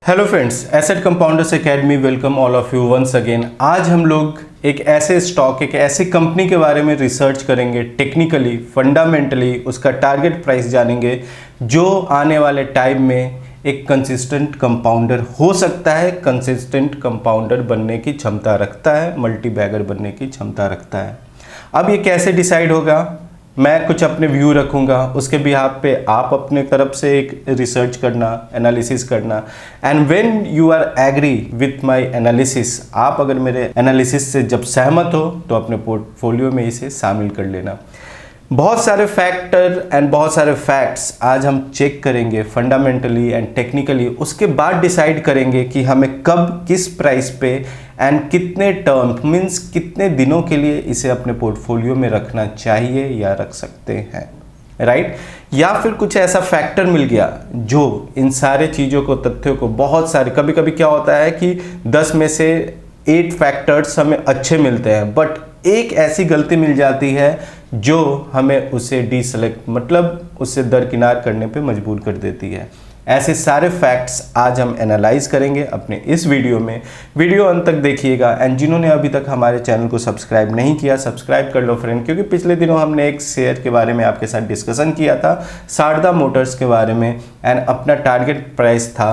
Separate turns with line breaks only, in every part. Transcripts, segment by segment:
Hello friends, asset compounders academy welcome all of you once again. आज हम लोग एक ऐसे स्टॉक, एक ऐसी कंपनी के बारे में रिसर्च करेंगे, टेक्निकली फंडामेंटली उसका टारगेट प्राइस जानेंगे, जो आने वाले टाइम में एक कंसिस्टेंट कंपाउंडर हो सकता है, कंसिस्टेंट कंपाउंडर बनने की क्षमता रखता है, मल्टी बैगर बनने की क्षमता रखता है। अब ये कैसे डिसाइड होगा? मैं कुछ अपने व्यू रखूंगा, उसके बिहाफ पे आप अपने तरफ से एक रिसर्च करना, एनालिसिस करना, and when you are agree with my analysis, आप अगर मेरे एनालिसिस से जब सहमत हो तो अपने पोर्टफोलियो में इसे शामिल कर लेना। बहुत सारे फैक्टर एंड बहुत सारे फैक्ट्स आज हम चेक करेंगे फंडामेंटली एंड टेक्निकली, उसके बाद डिसाइड करेंगे कि हमें कब, किस प्राइस पे एंड कितने टर्म मीन्स कितने दिनों के लिए इसे अपने पोर्टफोलियो में रखना चाहिए या रख सकते हैं, राइट? या फिर कुछ ऐसा फैक्टर मिल गया जो इन सारे चीज़ों को, तथ्यों को, बहुत सारे, कभी कभी क्या होता है कि 10 में से 8 फैक्टर्स हमें अच्छे मिलते हैं, बट एक ऐसी गलती मिल जाती है जो हमें उसे डीसेलेक्ट, मतलब उससे दरकिनार करने पे मजबूर कर देती है। ऐसे सारे फैक्ट्स आज हम एनालाइज करेंगे अपने इस वीडियो में। वीडियो अंत तक देखिएगा, एंड जिन्होंने अभी तक हमारे चैनल को सब्सक्राइब नहीं किया, सब्सक्राइब कर लो फ्रेंड, क्योंकि पिछले दिनों हमने एक शेयर के बारे में आपके साथ डिस्कशन किया था, शारदा मोटर्स के बारे में, एंड अपना टारगेट प्राइस था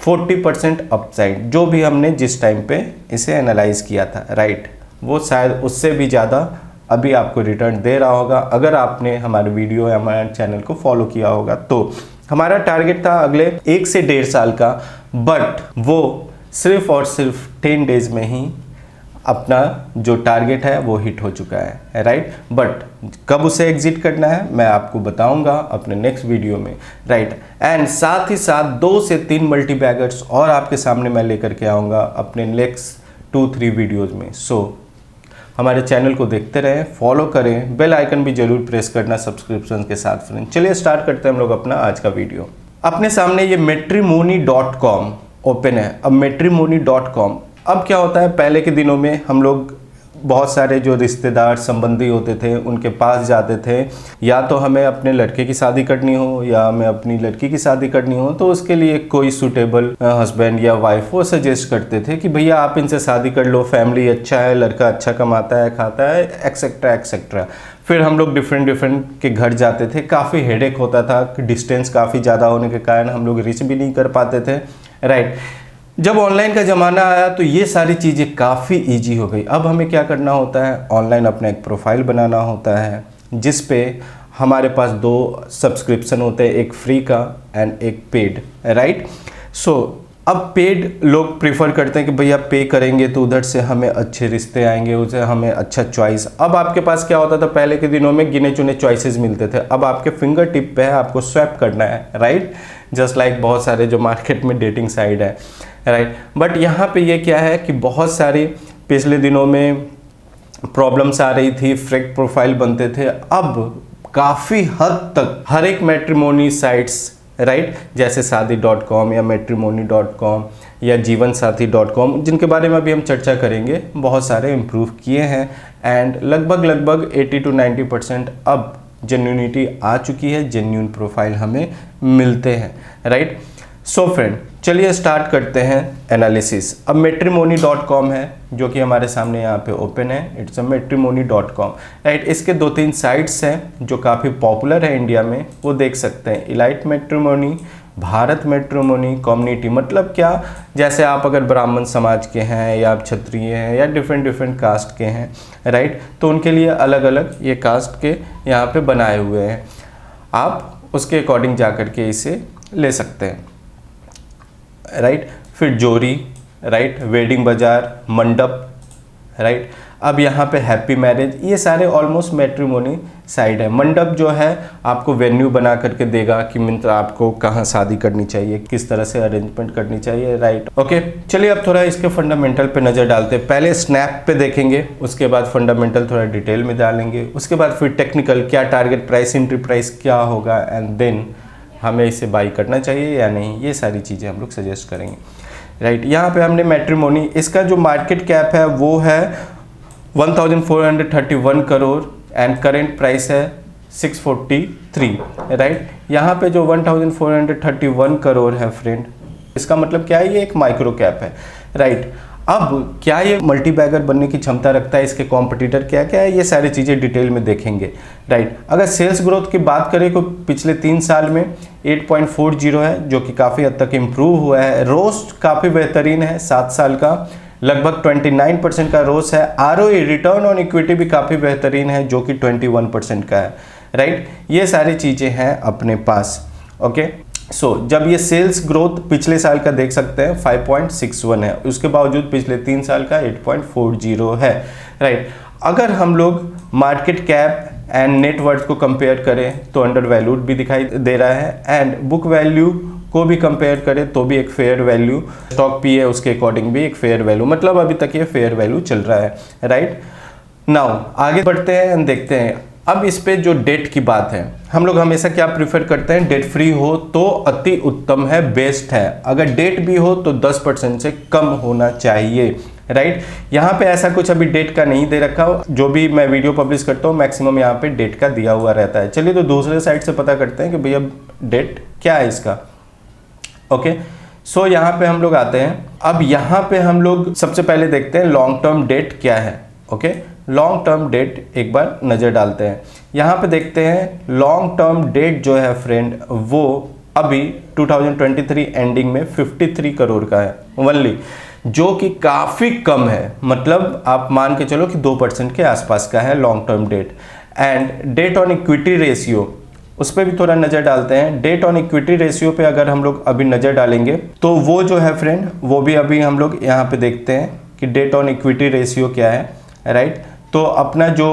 40% अपसाइड, जो भी हमने जिस टाइम पे इसे एनालाइज किया था, राइट? वो शायद उससे भी ज़्यादा अभी आपको रिटर्न दे रहा होगा अगर आपने हमारे वीडियो या हमारे चैनल को फॉलो किया होगा। तो हमारा टारगेट था अगले 1 से 1.5 साल का, बट वो सिर्फ और सिर्फ 10 डेज में ही अपना जो टारगेट है वो हिट हो चुका है, राइट? बट कब उसे एग्जिट करना है मैं आपको बताऊंगा अपने नेक्स्ट वीडियो में, राइट? एंड साथ ही साथ 2 से 3 मल्टी बैगर्स और आपके सामने मैं लेकर के आऊँगा अपने नेक्स्ट 2-3 वीडियोज़ में। सो हमारे चैनल को देखते रहें, फॉलो करें, बेल आइकन भी जरूर प्रेस करना सब्सक्रिप्शन के साथ फ्रेंड। चलिए स्टार्ट करते हैं हम लोग अपना आज का वीडियो। अपने सामने ये matrimony.com ओपन है। अब matrimony.com, अब क्या होता है, पहले के दिनों में हम लोग बहुत सारे जो रिश्तेदार संबंधी होते थे उनके पास जाते थे, या तो हमें अपने लड़के की शादी करनी हो या हमें अपनी लड़की की शादी करनी हो, तो उसके लिए कोई सूटेबल हस्बैंड या वाइफ वो सजेस्ट करते थे कि भैया आप इनसे शादी कर लो, फैमिली अच्छा है, लड़का अच्छा कमाता है, खाता है, एक्सेट्रा एक्सेट्रा। फिर हम लोग डिफरेंट के घर जाते थे, काफ़ी हेडेक होता था, डिस्टेंस काफ़ी ज़्यादा होने के कारण हम लोग रीच भी नहीं कर पाते थे, राइट? जब ऑनलाइन का ज़माना आया तो ये सारी चीज़ें काफ़ी इजी हो गई। अब हमें क्या करना होता है, ऑनलाइन अपना एक प्रोफाइल बनाना होता है जिस पे हमारे पास 2 सब्सक्रिप्शन होते हैं, एक फ्री का एंड एक पेड, राइट? सो अब पेड लोग प्रीफर करते हैं कि भैया पे करेंगे तो उधर से हमें अच्छे रिश्ते आएंगे, उसे हमें अच्छा चॉइस। अब आपके पास क्या होता था, पहले के दिनों में गिने चुने चॉइसेस मिलते थे, अब आपके फिंगर टिप पे है, आपको स्वैप करना है, राइट? जस्ट लाइक बहुत सारे जो मार्केट में डेटिंग साइट है, राइट? बट यहाँ पे ये क्या है कि बहुत सारी पिछले दिनों में प्रॉब्लम्स आ रही थी, फेक प्रोफाइल बनते थे। अब काफ़ी हद तक हर एक मैट्रिमोनी साइट्स, राइट, जैसे शादी.com या matrimony.com या जीवनसाथी.com, जिनके बारे में अभी हम चर्चा करेंगे, बहुत सारे इम्प्रूव किए हैं, एंड लगभग 80 to 90% अब जेन्यूनिटी आ चुकी है, जेन्यून प्रोफाइल हमें मिलते हैं, राइट? सो फ्रेंड, चलिए स्टार्ट करते हैं एनालिसिस। अब matrimony.com है जो कि हमारे सामने यहाँ पे ओपन है, इट्स matrimony.com, राइट? इसके 2-3 साइट्स हैं जो काफ़ी पॉपुलर है इंडिया में, वो देख सकते हैं। Elite matrimony, Bharat matrimony, community, मतलब क्या, जैसे आप अगर ब्राह्मण समाज के हैं या आप क्षत्रिय हैं या डिफरेंट कास्ट के हैं, राइट? तो उनके लिए अलग अलग ये कास्ट के यहाँ पे बनाए हुए हैं, आप उसके अकॉर्डिंग जा कर के इसे ले सकते हैं, राइट? फिर जोरी, राइट, वेडिंग बाजार, मंडप, राइट? अब यहाँ पे हैप्पी मैरिज, ये सारे ऑलमोस्ट मैट्रिमोनी साइड है। मंडप जो है आपको वेन्यू बना करके देगा कि मित्र आपको कहाँ शादी करनी चाहिए, किस तरह से अरेंजमेंट करनी चाहिए, राइट? ओके, चलिए अब थोड़ा इसके फंडामेंटल पे नज़र डालते हैं। पहले स्नैप पे देखेंगे, उसके बाद फंडामेंटल थोड़ा डिटेल में डालेंगे, उसके बाद फिर टेक्निकल, क्या टारगेट प्राइस, एंट्री प्राइस क्या होगा, एंड देन हमें इसे बाई करना चाहिए या नहीं, ये सारी चीज़ें हम लोग सजेस्ट करेंगे, राइट? यहाँ पे हमने मैट्रिमोनी, इसका जो मार्केट कैप है वो है 1431 करोड़ एंड करेंट प्राइस है 643, राइट? यहाँ पे जो 1431 करोड़ है फ्रेंड, इसका मतलब क्या है, ये एक माइक्रो कैप है, राइट। अब क्या ये मल्टी बैगर बनने की क्षमता रखता है, इसके कॉम्पिटिटर क्या क्या है, ये सारी चीज़ें डिटेल में देखेंगे, राइट। अगर सेल्स ग्रोथ की बात करें तो पिछले 3 साल में 8.40 है, जो कि काफ़ी हद तक इम्प्रूव हुआ है। रोस्ट काफ़ी बेहतरीन है, 7 साल का लगभग 29% का रोस है। आरओई रिटर्न ऑन इक्विटी भी काफ़ी बेहतरीन है, जो कि 21% का है, राइट। ये सारी चीज़ें हैं अपने पास, ओके। जब ये सेल्स ग्रोथ पिछले साल का देख सकते हैं 5.61 है, उसके बावजूद पिछले 3 साल का 8.40 है, राइट। अगर हम लोग मार्केट कैप एंड नेटवर्थ को कंपेयर करें तो अंडर वैल्यूड भी दिखाई दे रहा है, एंड बुक वैल्यू को भी कंपेयर करें तो भी एक फेयर वैल्यू, स्टॉक पी है उसके अकॉर्डिंग भी एक फेयर वैल्यू, मतलब अभी तक ये फेयर वैल्यू चल रहा है, राइट। नाउ आगे बढ़ते हैं एंड देखते हैं। अब इस पे जो डेट की बात है, हम लोग हमेशा क्या प्रीफर करते हैं, डेट फ्री हो तो अति उत्तम है, बेस्ट है। अगर डेट भी हो तो 10% से कम होना चाहिए, राइट। यहाँ पे ऐसा कुछ अभी डेट का नहीं दे रखा हो, जो भी मैं वीडियो पब्लिश करता हूँ मैक्सिमम यहाँ पे डेट का दिया हुआ रहता है। चलिए तो दूसरे साइड से पता करते हैं कि भैया डेट क्या है इसका, ओके। यहाँ पे हम लोग आते हैं। अब यहाँ पे हम लोग सबसे पहले देखते हैं लॉन्ग टर्म डेट क्या है, ओके। लॉन्ग टर्म डेट एक बार नज़र डालते हैं। यहाँ पे देखते हैं लॉन्ग टर्म डेट जो है फ्रेंड, वो अभी 2023 एंडिंग में 53 करोड़ का है ओनली, जो कि काफ़ी कम है। मतलब आप मान के चलो कि 2% के आसपास का है long term debt. And debt on equity ratio, उस पर भी थोड़ा नज़र डालते हैं। डेट ऑन इक्विटी रेशियो पे अगर हम लोग अभी नज़र डालेंगे तो वो जो है फ्रेंड, वो भी अभी हम लोग यहाँ पे देखते हैं कि डेट ऑन इक्विटी रेशियो क्या है, राइट। तो अपना जो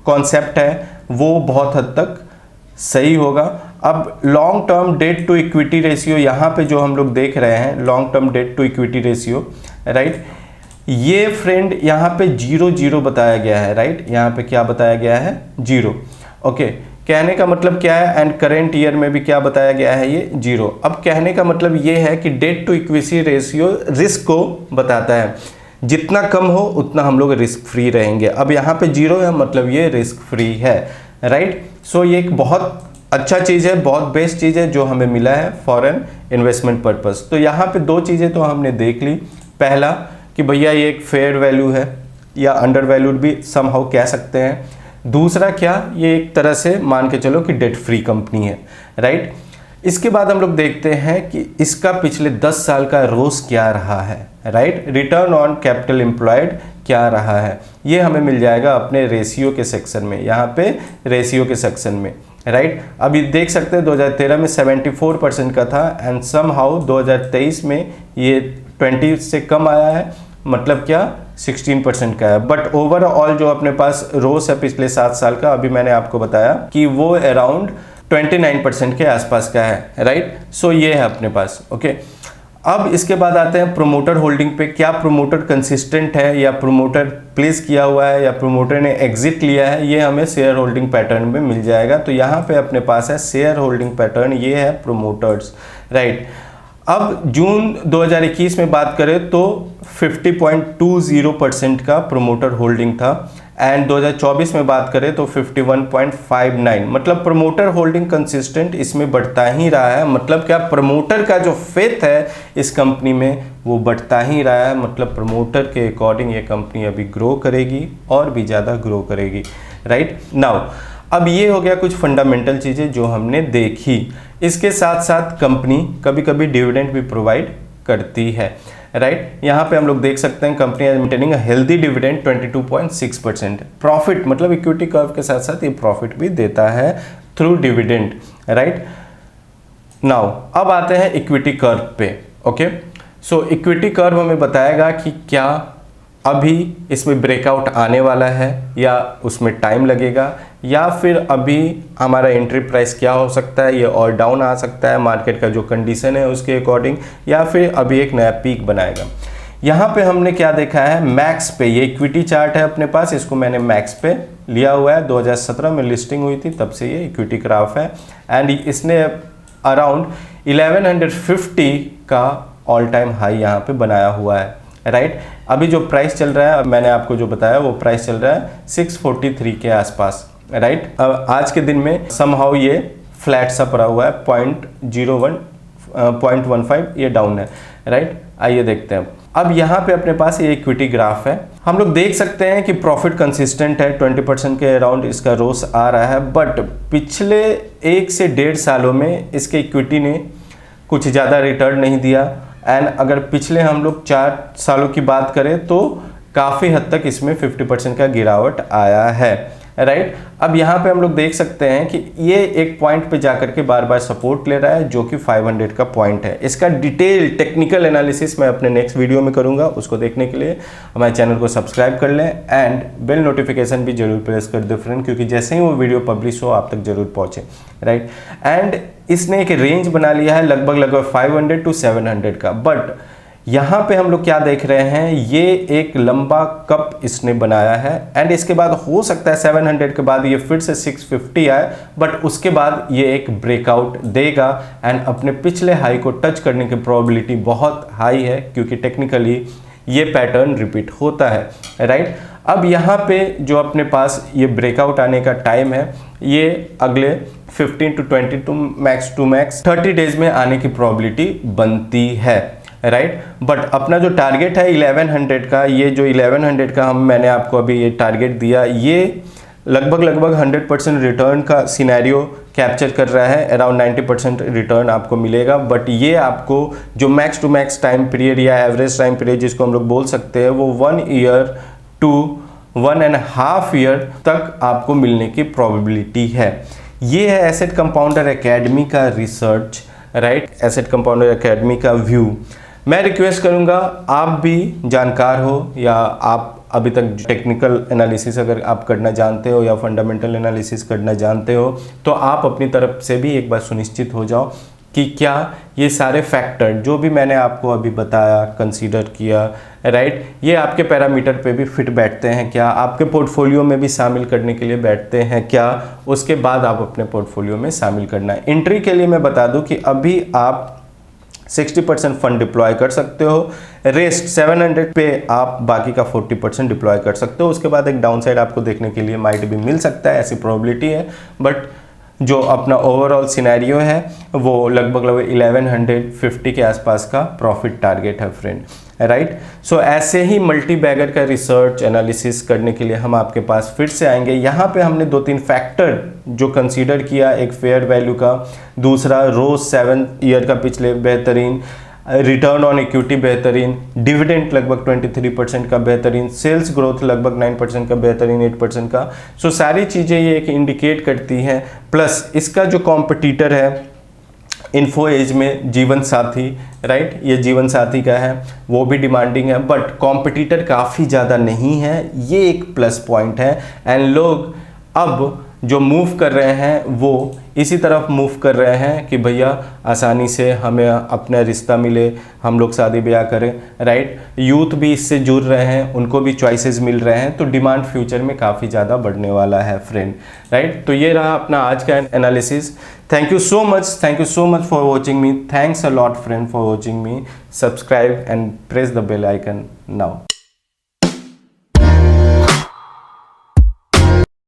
कॉन्सेप्ट है वो बहुत हद तक सही होगा। अब long term debt to equity ratio यहाँ पे जो हम लोग देख रहे हैं, long term debt to equity ratio, right, ये फ्रेंड यहाँ पे 0 बताया गया है, राइट। यहाँ पे क्या बताया गया है, 0, ओके। कहने का मतलब क्या है, एंड करेंट ईयर में भी क्या बताया गया है, ये 0। अब कहने का मतलब ये है कि debt to equity ratio risk को बताता है, जितना कम हो उतना हम लोग रिस्क फ्री रहेंगे। अब यहाँ पे 0 है, मतलब ये रिस्क फ्री है, राइट। ये एक बहुत अच्छा चीज़ है, बहुत बेस्ट चीज़ है जो हमें मिला है फॉर एन इन्वेस्टमेंट पर्पस। तो यहाँ पे 2 चीज़ें तो हमने देख ली। पहला कि भैया ये एक फेयर वैल्यू है, या अंडर वैल्यूड भी समहाउ कह सकते हैं। दूसरा क्या, ये एक तरह से मान के चलो कि डेट फ्री कंपनी है, राइट। इसके बाद हम लोग देखते हैं कि इसका पिछले 10 साल का रोस क्या रहा है, right. Return on capital employed क्या रहा है, ये हमें मिल जाएगा अपने रेशियो के सेक्शन में, यहाँ पे रेशियो के सेक्शन में, राइट। अभी देख सकते हैं 2013 में 74% का था, एंड समहाउ 2023 में ये 20 से कम आया है, मतलब क्या 16% का है। बट ओवरऑल जो अपने पास रोस है पिछले 7 साल का, अभी मैंने आपको बताया कि वो अराउंड 29% के आसपास का है, राइट। ये है अपने पास, ओके। अब इसके बाद आते हैं प्रोमोटर होल्डिंग पे। क्या प्रोमोटर कंसिस्टेंट है, या प्रोमोटर प्लेस किया हुआ है, या प्रोमोटर ने एग्जिट लिया है, ये हमें शेयर होल्डिंग पैटर्न में मिल जाएगा। तो यहाँ पे अपने पास है शेयर होल्डिंग पैटर्न, ये है प्रोमोटर्स, राइट। अब जून 2021 में बात करें तो 50.20% का प्रोमोटर होल्डिंग था, एंड 2024 में बात करें तो 51.59, मतलब प्रोमोटर होल्डिंग कंसिस्टेंट इसमें बढ़ता ही रहा है। मतलब क्या, प्रमोटर का जो फेथ है इस कंपनी में वो बढ़ता ही रहा है। मतलब प्रमोटर के अकॉर्डिंग ये कंपनी अभी ग्रो करेगी और भी ज़्यादा ग्रो करेगी, राइट। नाउ अब ये हो गया कुछ फंडामेंटल चीज़ें जो हमने देखी। इसके साथ साथ कंपनी कभी कभी डिविडेंड भी प्रोवाइड करती है, राइट। यहाँ पे हम लोग देख सकते हैं कंपनी है maintaining a healthy dividend 22.6%। Profit मतलब इक्विटी कर्व के साथ साथ ये प्रॉफिट भी देता है थ्रू डिविडेंड, राइट। नाउ अब आते हैं इक्विटी कर्व पे, ओके। इक्विटी कर्व हमें बताएगा कि क्या अभी इसमें ब्रेकआउट आने वाला है, या उसमें टाइम लगेगा, या फिर अभी हमारा एंट्री प्राइस क्या हो सकता है, ये और डाउन आ सकता है मार्केट का जो कंडीशन है उसके अकॉर्डिंग, या फिर अभी एक नया पीक बनाएगा। यहाँ पे हमने क्या देखा है, मैक्स पे, ये इक्विटी चार्ट है अपने पास, इसको मैंने मैक्स पे लिया हुआ है। 2017 में लिस्टिंग हुई थी, तब से ये इक्विटी ग्राफ है, एंड इसने अराउंड 1150 का ऑल टाइम हाई यहाँ पे बनाया हुआ है, राइट। अभी जो प्राइस चल रहा है, मैंने आपको जो बताया वो प्राइस चल रहा है 643 के आसपास, राइट। अब आज के दिन में समहाउ ये फ्लैट सा पड़ा हुआ है 0.01 0.15 ये डाउन है, राइट। आइए देखते हैं अब यहाँ पे अपने पास ये इक्विटी ग्राफ है। हम लोग देख सकते हैं कि प्रॉफिट कंसिस्टेंट है, 20% के अराउंड इसका रोस आ रहा है, बट पिछले 1 से 1.5 सालों में इसके इक्विटी ने कुछ ज़्यादा रिटर्न नहीं दिया। एंड अगर पिछले हम लोग 4 सालों की बात करें तो काफ़ी हद तक इसमें 50% का गिरावट आया है, राइट। अब यहाँ पे हम लोग देख सकते हैं कि ये एक पॉइंट पे जाकर के बार बार सपोर्ट ले रहा है जो कि 500 का पॉइंट है। इसका डिटेल टेक्निकल एनालिसिस मैं अपने नेक्स्ट वीडियो में करूँगा, उसको देखने के लिए हमारे चैनल को सब्सक्राइब कर लें एंड बेल नोटिफिकेशन भी जरूर प्रेस कर दो फ्रेंड, क्योंकि जैसे ही वो वीडियो पब्लिश हो आप तक जरूर पहुँचे, राइट। एंड इसने एक रेंज बना लिया है लगभग 500 to 700 का, बट यहाँ पे हम लोग क्या देख रहे हैं, ये एक लंबा कप इसने बनाया है एंड इसके बाद हो सकता है 700 के बाद ये फिर से 650 आए, बट उसके बाद ये एक ब्रेकआउट देगा एंड अपने पिछले हाई को टच करने की प्रोबेबिलिटी बहुत हाई है, क्योंकि टेक्निकली ये पैटर्न रिपीट होता है, राइट। अब यहाँ पे जो अपने पास ये ब्रेकआउट आने का टाइम है, ये अगले 15 to 20 टू मैक्स 30 डेज में आने की प्रोबेबिलिटी बनती है, राइट। बट अपना जो टारगेट है 1100 का, ये जो 1100 का मैंने आपको अभी ये टारगेट दिया, ये लगभग 100% रिटर्न का सिनेरियो कैप्चर कर रहा है। अराउंड 90% रिटर्न आपको मिलेगा, बट ये आपको जो max to max time period या एवरेज टाइम पीरियड जिसको हम लोग बोल सकते हैं, वो 1 ईयर to 1.5 ईयर तक आपको मिलने की प्रोबेबिलिटी है। ये है एसेट कंपाउंडर एकेडमी का research, right, asset compounder academy का व्यू। मैं रिक्वेस्ट करूंगा, आप भी जानकार हो या आप अभी तक टेक्निकल एनालिसिस अगर आप करना जानते हो या फंडामेंटल एनालिसिस करना जानते हो, तो आप अपनी तरफ से भी एक बार सुनिश्चित हो जाओ कि क्या ये सारे फैक्टर जो भी मैंने आपको अभी बताया, कंसीडर किया, राइट, ये आपके पैरामीटर पे भी फिट बैठते हैं क्या, आपके पोर्टफोलियो में भी शामिल करने के लिए बैठते हैं क्या, उसके बाद आप अपने पोर्टफोलियो में शामिल करना है। एंट्री के लिए मैं बता दूं कि अभी आप 60% फंड डिप्लॉय कर सकते हो, रेस्ट 700 पे आप बाकी का 40% डिप्लॉय कर सकते हो। उसके बाद एक डाउनसाइड आपको देखने के लिए माइट भी मिल सकता है, ऐसी प्रोबेबिलिटी है, बट जो अपना ओवरऑल सिनेरियो है वो लगभग 1150 के आसपास का प्रॉफिट टारगेट है फ्रेंड, राइट। सो ऐसे ही मल्टी बैगर का रिसर्च एनालिसिस करने के लिए हम आपके पास फिर से आएंगे। यहाँ पे हमने 2-3 फैक्टर जो कंसीडर किया, एक फेयर वैल्यू का, दूसरा रोज 7 ईयर का पिछले बेहतरीन, रिटर्न ऑन इक्विटी बेहतरीन, डिविडेंड लगभग 23% का बेहतरीन, सेल्स ग्रोथ लगभग 9% का बेहतरीन, 8% का। सो सारी चीज़ें ये एक इंडिकेट करती हैं। प्लस इसका जो कॉम्पिटिटर है इन्फो एज में जीवन साथी, राइट, ये जीवन साथी का है, वो भी डिमांडिंग है, बट कॉम्पिटिटर काफ़ी ज़्यादा नहीं है, ये एक प्लस पॉइंट है। एंड लोग अब जो मूव कर रहे हैं वो इसी तरफ मूव कर रहे हैं कि भैया आसानी से हमें अपना रिश्ता मिले, हम लोग शादी ब्याह करें, राइट। यूथ भी इससे जुड़ रहे हैं, उनको भी चॉइसेस मिल रहे हैं, तो डिमांड फ्यूचर में काफ़ी ज़्यादा बढ़ने वाला है फ्रेंड, राइट। तो ये रहा अपना आज का analysis. Thank you so much for watching me, thanks a lot friend for watching me. Subscribe and press the bell icon now.